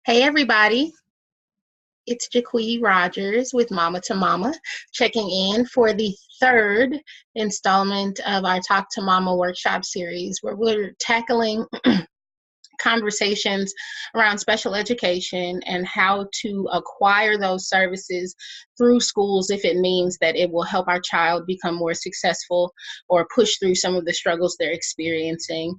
Hey everybody, it's Jaquie Rogers with Mama to Mama, checking in for the third installment of our Talk to Mama workshop series, where we're tackling conversations around special education and how to acquire those services through schools if it means that it will help our child become more successful or push through some of the struggles they're experiencing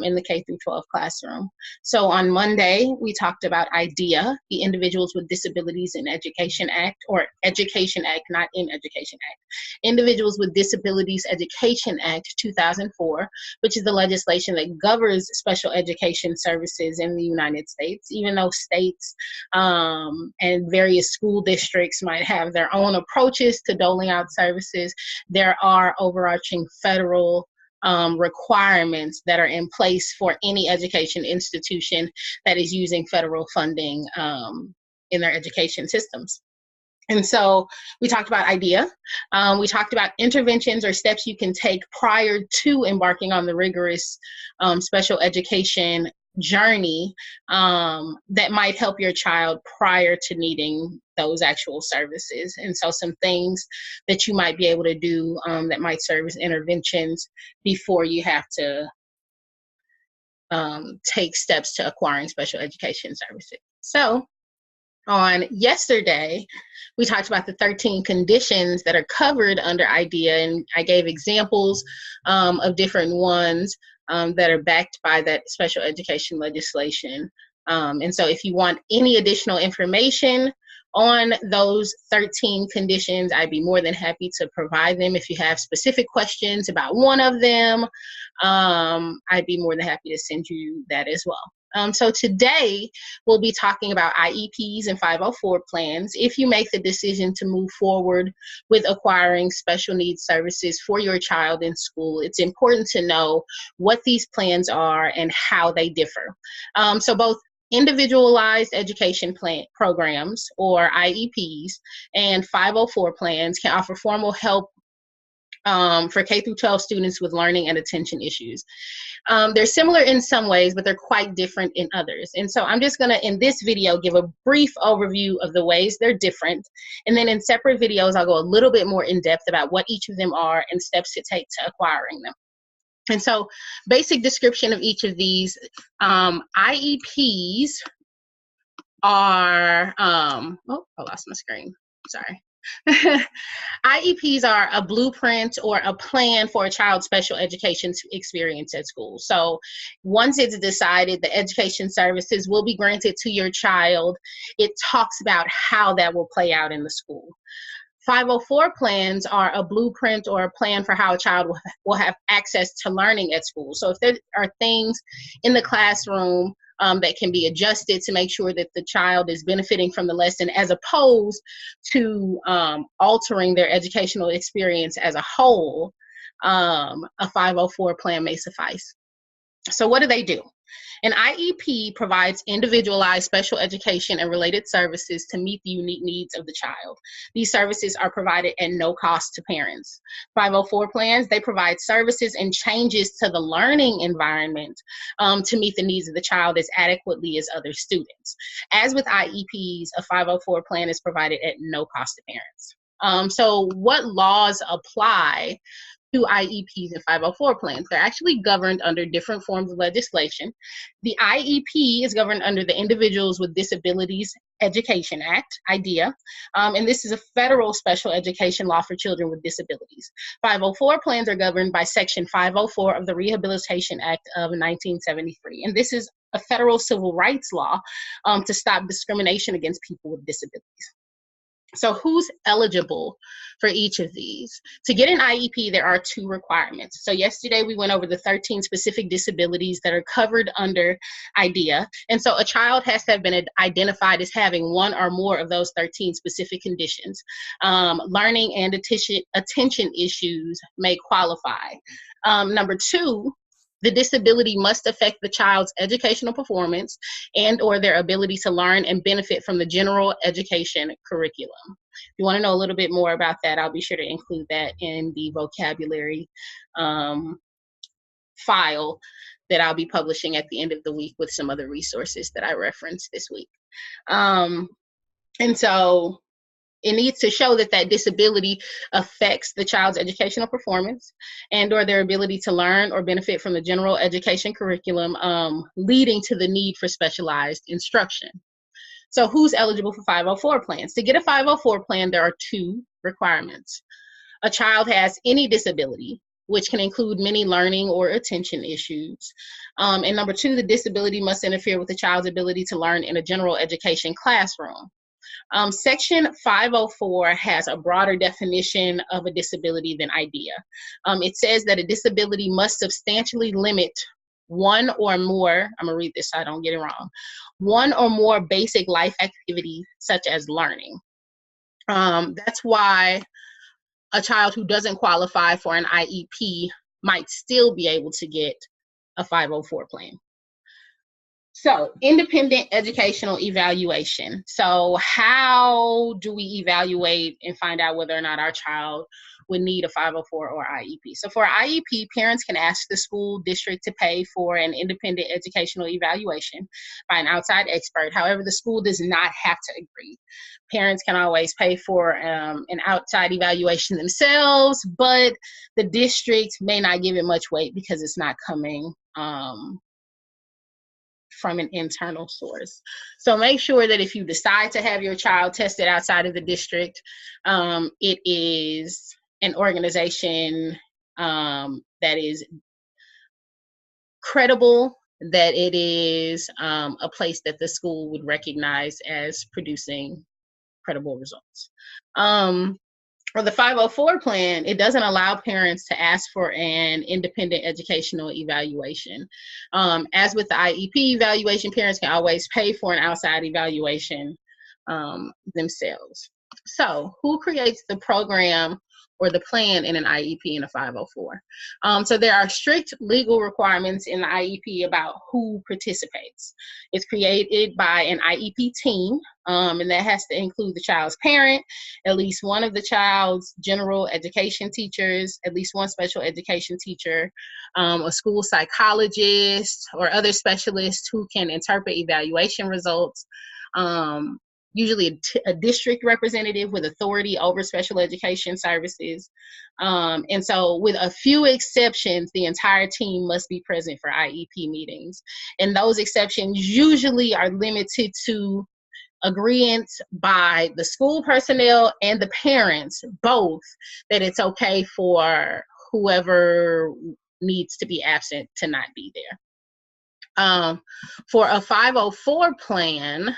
in the K through 12 classroom. So on Monday, we talked about IDEA, the Individuals with Disabilities in Education Act, or Education Act, not in Education Act. Individuals with Disabilities Education Act 2004, which is the legislation that governs special education services in the United States. Even though states and various school districts might have their own approaches to doling out services, there are overarching federal requirements that are in place for any education institution that is using federal funding in their education systems. And so we talked about IDEA. We talked about interventions or steps you can take prior to embarking on the rigorous special education journey that might help your child prior to needing those actual services. And so some things that you might be able to do that might serve as interventions before you have to take steps to acquiring special education services. So on yesterday, we talked about the 13 conditions that are covered under IDEA, and I gave examples of different ones that are backed by that special education legislation. And so if you want any additional information on those 13 conditions, I'd be more than happy to provide them. If you have specific questions about one of them, I'd be more than happy to send you that as well. So today we'll be talking about IEPs and 504 plans. If you make the decision to move forward with acquiring special needs services for your child in school, it's important to know what these plans are and how they differ. So both individualized education plan programs, or IEPs, and 504 plans can offer formal help for K through 12 students with learning and attention issues. They're similar in some ways, but they're quite different in others. And so I'm just going to, in this video, give a brief overview of the ways they're different. And then in separate videos, I'll go a little bit more in depth about what each of them are and steps to take to acquiring them. And so basic description of each of these. IEPs are, oh, I lost my screen. Sorry. IEPs are a blueprint or a plan for a child's special education experience at school. So once it's decided the education services will be granted to your child, it talks about how that will play out in the school. 504 plans are a blueprint or a plan for how a child will have access to learning at school. So if there are things in the classroom that can be adjusted to make sure that the child is benefiting from the lesson, as opposed to altering their educational experience as a whole, a 504 plan may suffice. So what do? An IEP provides individualized special education and related services to meet the unique needs of the child. These services are provided at no cost to parents. 504 plans, they provide services and changes to the learning environment to meet the needs of the child as adequately as other students. As with IEPs, a 504 plan is provided at no cost to parents. So what laws apply to IEPs and 504 plans? They're actually governed under different forms of legislation. The IEP is governed under the Individuals with Disabilities Education Act, IDEA, and this is a federal special education law for children with disabilities. 504 plans are governed by Section 504 of the Rehabilitation Act of 1973, and this is a federal civil rights law to stop discrimination against people with disabilities. So who's eligible for each of these? To get an IEP, there are two requirements. So yesterday we went over the 13 specific disabilities that are covered under IDEA. And so a child has to have been identified as having one or more of those 13 specific conditions. Learning and attention issues may qualify. Number two, the disability must affect the child's educational performance and or their ability to learn and benefit from the general education curriculum. If you want to know a little bit more about that, I'll be sure to include that in the vocabulary file that I'll be publishing at the end of the week with some other resources that I referenced this week. And so it needs to show that that disability affects the child's educational performance and or their ability to learn or benefit from the general education curriculum, leading to the need for specialized instruction. So who's eligible for 504 plans? To get a 504 plan, there are two requirements. A child has any disability, which can include many learning or attention issues. And number two, the disability must interfere with the child's ability to learn in a general education classroom. Section 504 has a broader definition of a disability than IDEA. It says that a disability must substantially limit one or more, I'm gonna read this so I don't get it wrong, one or more basic life activities such as learning. That's why a child who doesn't qualify for an IEP might still be able to get a 504 plan. So, independent educational evaluation. So, how do we evaluate and find out whether or not our child would need a 504 or IEP? So, for IEP, parents can ask the school district to pay for an independent educational evaluation by an outside expert. However, the school does not have to agree. Parents can always pay for an outside evaluation themselves, but the district may not give it much weight because it's not coming from an internal source. So make sure that if you decide to have your child tested outside of the district, it is an organization that is credible, that it is a place that the school would recognize as producing credible results. For the 504 plan, it doesn't allow parents to ask for an independent educational evaluation. As with the IEP evaluation, parents can always pay for an outside evaluation themselves. So, who creates the program or the plan in an IEP and a 504? So there are strict legal requirements in the IEP about who participates. It's created by an IEP team, and that has to include the child's parent, at least one of the child's general education teachers, at least one special education teacher, a school psychologist, or other specialists who can interpret evaluation results. Usually a district representative with authority over special education services. And so with a few exceptions, the entire team must be present for IEP meetings. And those exceptions usually are limited to agreement by the school personnel and the parents, both, that it's okay for whoever needs to be absent to not be there. For a 504 plan,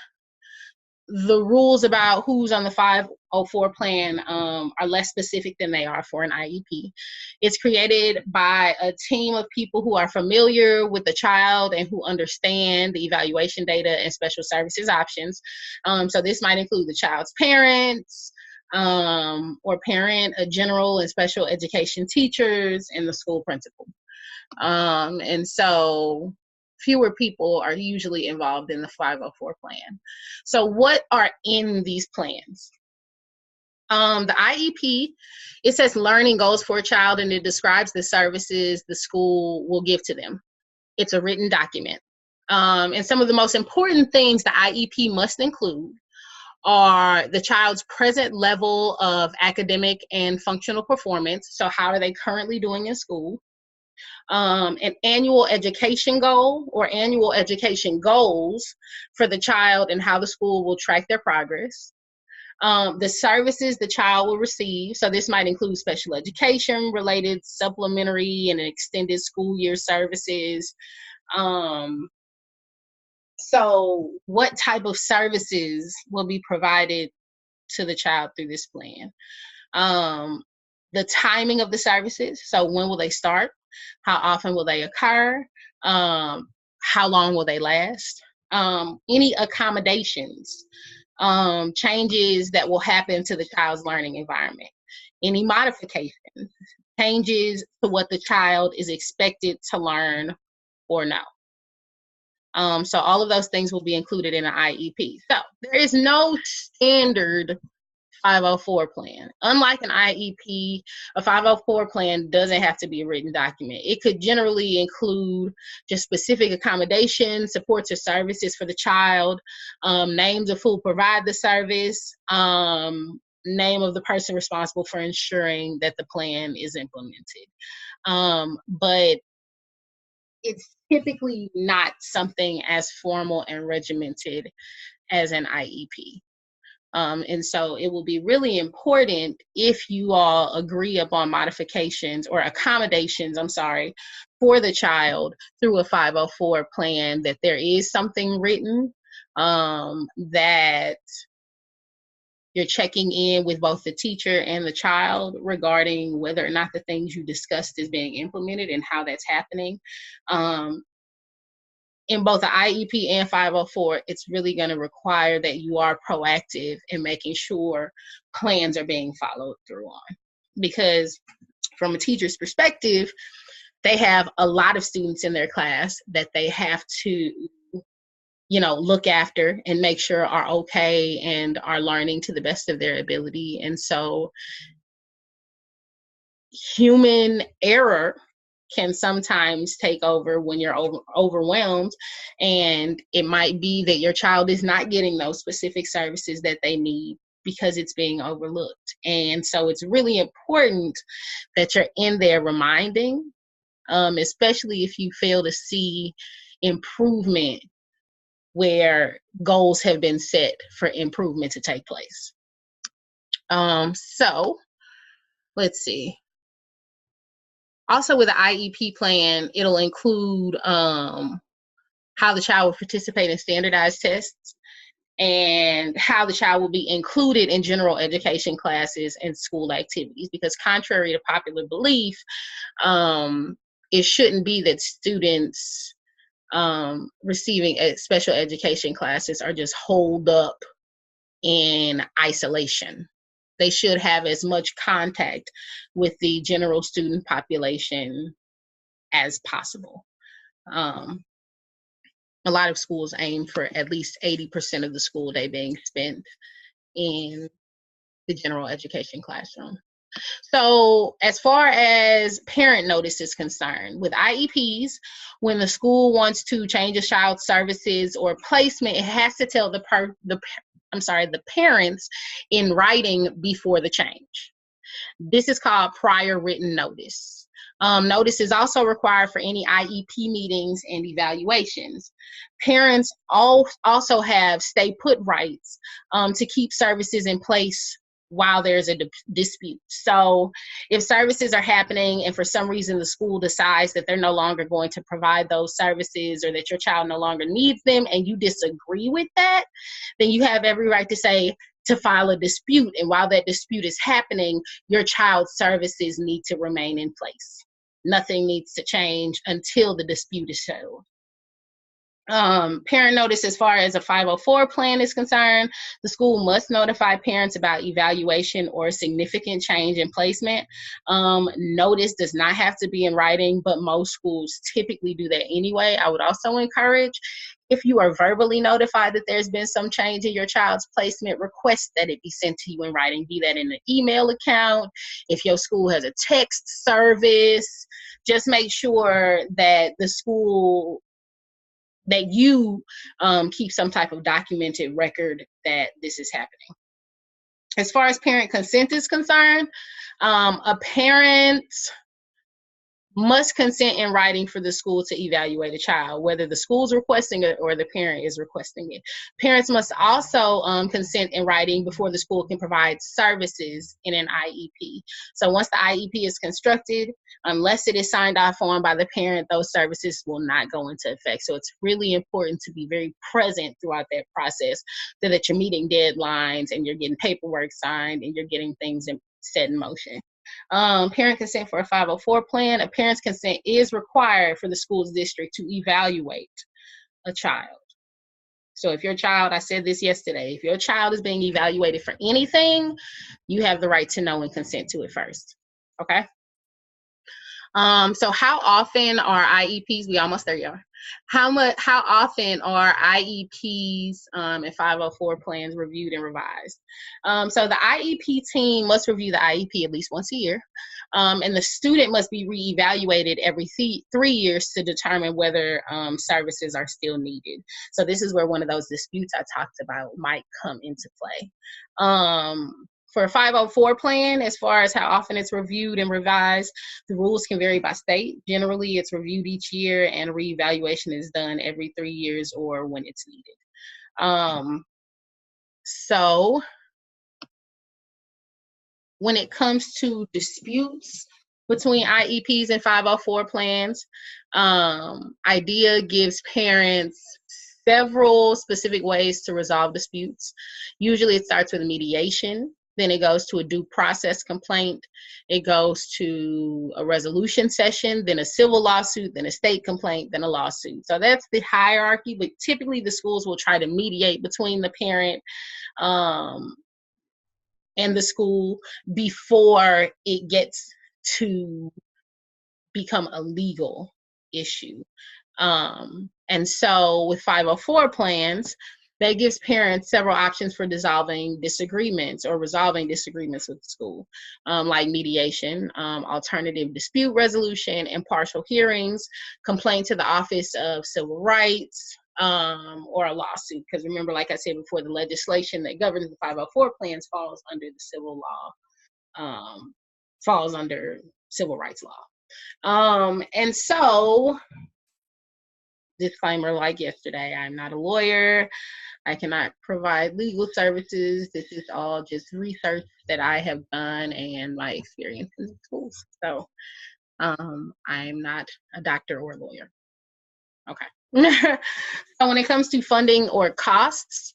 the rules about who's on the 504 plan are less specific than they are for an IEP. It's created by a team of people who are familiar with the child and who understand the evaluation data and special services options. So this might include the child's parents, or parent, a general and special education teachers, and the school principal. And so fewer people are usually involved in the 504 plan. So what are in these plans? The IEP, it says learning goals for a child, and it describes the services the school will give to them. It's a written document. And some of the most important things the IEP must include are the child's present level of academic and functional performance. So how are they currently doing in school? An annual education goal or annual education goals for the child and how the school will track their progress. The services the child will receive. So this might include special education related supplementary and extended school year services. So what type of services will be provided to the child through this plan? The timing of the services. So when will they start? How often will they occur? How long will they last? Any accommodations, changes that will happen to the child's learning environment, any modifications, changes to what the child is expected to learn or know. So all of those things will be included in an IEP. So there is no standard 504 plan. Unlike an IEP, a 504 plan doesn't have to be a written document. It could generally include just specific accommodations, supports, or services for the child, names of who provide the service, name of the person responsible for ensuring that the plan is implemented. But it's typically not something as formal and regimented as an IEP. And so it will be really important if you all agree upon modifications or accommodations, for the child through a 504 plan, that there is something written, that you're checking in with both the teacher and the child regarding whether or not the things you discussed is being implemented and how that's happening. In both the IEP and 504, it's really going to require that you are proactive in making sure plans are being followed through on. Because from a teacher's perspective, they have a lot of students in their class that they have to, look after and make sure are okay and are learning to the best of their ability. And so human error can sometimes take over when you're overwhelmed, and it might be that your child is not getting those specific services that they need because it's being overlooked. And so it's really important that you're in there reminding, especially if you fail to see improvement where goals have been set for improvement to take place. So let's see. Also, with the IEP plan, it'll include how the child will participate in standardized tests and how the child will be included in general education classes and school activities. Because contrary to popular belief, it shouldn't be that students receiving special education classes are just holed up in isolation. They should have as much contact with the general student population as possible. A lot of schools aim for at least 80% of the school day being spent in the general education classroom. So as far as parent notice is concerned, with IEPs, when the school wants to change a child's services or placement, it has to tell the parents in writing before the change. This is called prior written notice. Notice is also required for any IEP meetings and evaluations. Parents also have stay put rights to keep services in place while there's a dispute. So if services are happening and for some reason the school decides that they're no longer going to provide those services, or that your child no longer needs them, and you disagree with that, then you have every right to file a dispute. And while that dispute is happening, your child's services need to remain in place. Nothing needs to change until the dispute is settled. Parent notice, as far as a 504 plan is concerned, the school must notify parents about evaluation or significant change in placement. Notice does not have to be in writing, but most schools typically do that anyway. I would also encourage, if you are verbally notified that there's been some change in your child's placement, request that it be sent to you in writing, be that in an email account. If your school has a text service, just make sure that the school, that you keep some type of documented record that this is happening. As far as parent consent is concerned, a parent must consent in writing for the school to evaluate a child, whether the school's requesting it or the parent is requesting it. Parents must also consent in writing before the school can provide services in an IEP. So once the IEP is constructed, unless it is signed off on by the parent, those services will not go into effect. So it's really important to be very present throughout that process, so that you're meeting deadlines and you're getting paperwork signed and you're getting things set in motion. Parent consent for a 504 plan. A parent's consent is required for the school's district to evaluate a child. So if your child, I said this yesterday, if your child is being evaluated for anything, you have the right to know and consent to it first. Okay? So how often are IEPs, we almost there, y'all. How often are IEPs and 504 plans reviewed and revised? So the IEP team must review the IEP at least once a year, and the student must be reevaluated every 3 years to determine whether services are still needed. So this is where one of those disputes I talked about might come into play. For a 504 plan, as far as how often it's reviewed and revised, the rules can vary by state. Generally, it's reviewed each year and reevaluation is done every 3 years or when it's needed. So when it comes to disputes between IEPs and 504 plans, IDEA gives parents several specific ways to resolve disputes. Usually it starts with a mediation, then it goes to a due process complaint, it goes to a resolution session, then a civil lawsuit, then a state complaint, then a lawsuit. So that's the hierarchy, but typically the schools will try to mediate between the parent and the school before it gets to become a legal issue. And so with 504 plans, that gives parents several options for dissolving disagreements or resolving disagreements with the school, like mediation, alternative dispute resolution, impartial hearings, complaint to the Office of Civil Rights, or a lawsuit. Because remember, like I said before, the legislation that governs the 504 plans falls under the civil law, falls under civil rights law. And so, disclaimer like yesterday, I'm not a lawyer. I cannot provide legal services. This is all just research that I have done and my experience in schools. So I'm not a doctor or a lawyer. Okay. So when it comes to funding or costs,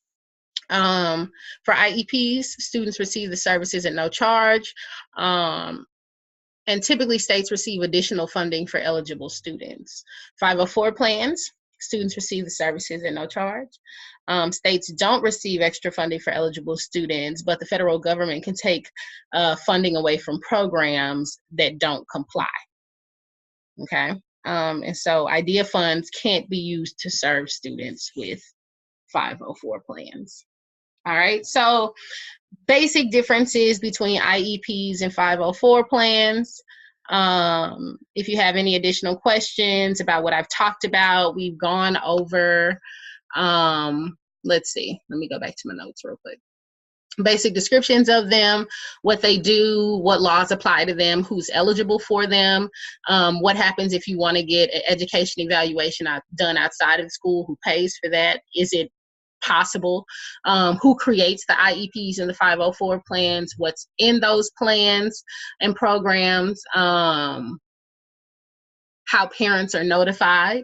for IEPs, students receive the services at no charge. And typically states receive additional funding for eligible students. 504 plans, students receive the services at no charge. States don't receive extra funding for eligible students, but the federal government can take funding away from programs that don't comply. Okay. And so IDEA funds can't be used to serve students with 504 plans. All right. So basic differences between IEPs and 504 plans. If you have any additional questions about what I've talked about, we've gone over, let's see, let me go back to my notes real quick. Basic descriptions of them, what they do, what laws apply to them, who's eligible for them, what happens if you want to get an education evaluation done outside of school, who pays for that, is it possible, who creates the IEPs and the 504 plans, what's in those plans and programs, how parents are notified,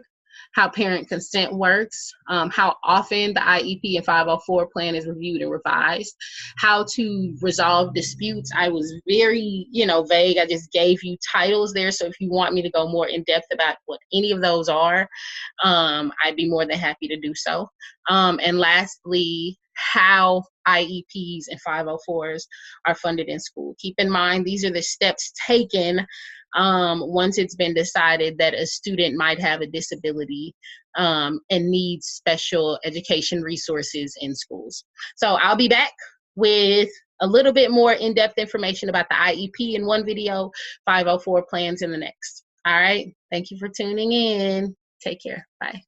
how parent consent works, how often the IEP and 504 plan is reviewed and revised, how to resolve disputes. I was very, vague. I just gave you titles there. So if you want me to go more in depth about what any of those are, I'd be more than happy to do so. And lastly, how IEPs and 504s are funded in school. Keep in mind, these are the steps taken once it's been decided that a student might have a disability and needs special education resources in schools. So I'll be back with a little bit more in-depth information about the IEP in one video, 504 plans in the next. All right. Thank you for tuning in. Take care. Bye.